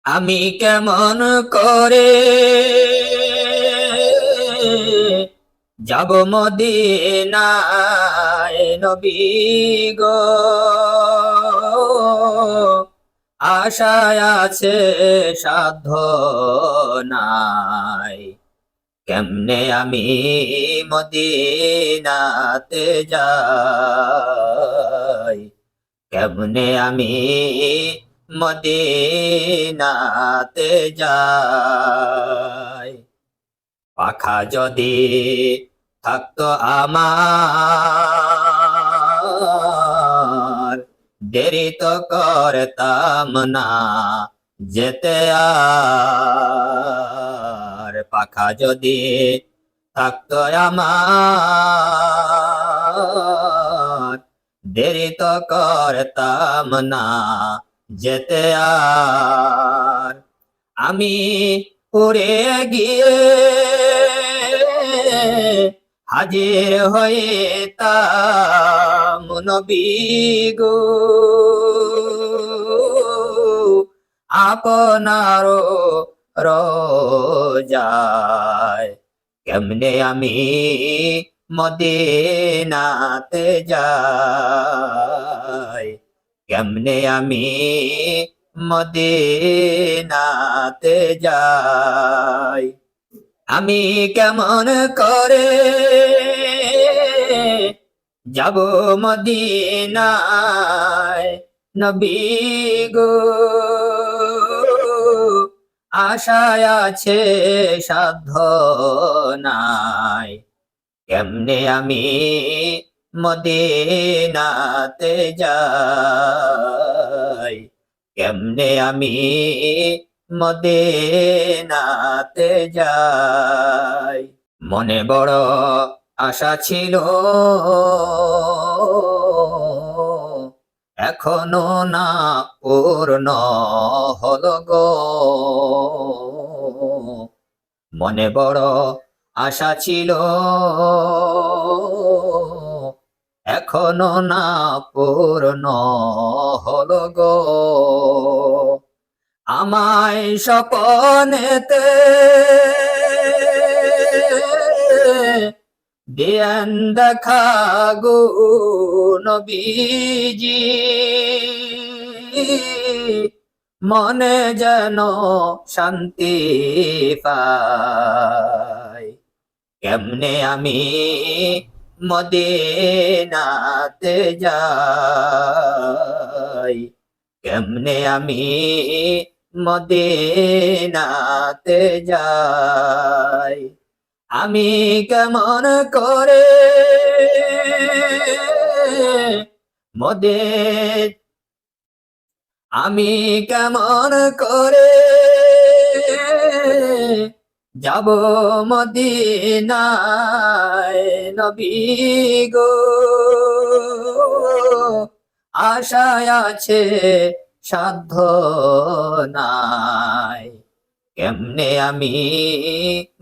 আমি কেমন করে যাব মদিনায় নবী গো, আশায় আছে সাধ্য নাই। কেমনে আমি মদিনাতে যাই, কেমনে আমি মদিনাতে যাই। পাখা যদি থাকতো আমার, দেরি তো করতাম না যেতে আর। পাখা যদি থাকতো আমার, দেরি তো করতাম না যেতে আর। আমি উড়ে গিয়ে হাজির হইতাম নবী গো, আপনার রোজায়। কেমনে আমি মদিনাতে যাই, কেমনে আমি মদিনাতে যাই। আমি কেমন করে যাব মদিনায় নবী গো, আশায় আছে সাধ্য নাই। কেমনে আমি মদিনাতে যাই, কেমনে আমি মদিনাতে যাই। মনে বড় আশা ছিল, এখনো না পূর্ণ হলো গো। মনে বড় আশা ছিল, এখনো না পূর্ণ হলো গো। আমায় স্বপনেতে দিয়েন দেখা গো নবীজি, মনে যেন শান্তি পাই। কেমনে আমি মদিনাতে যাই, কেমনে আমি মদিনাতে যাই। আমি কেমন করে মদিন আমি কেমন করে যাব মদিনায় নবী গো, আশায় আছে সাধ্য নাই। কেমনে আমি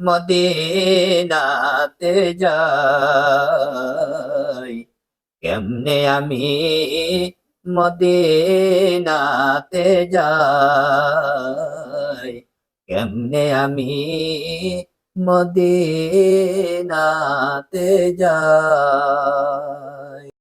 মদিনাতে যাই, কেমনে আমি মদিনাতে যাই, কেমনে আমি মদিনাতে যাই।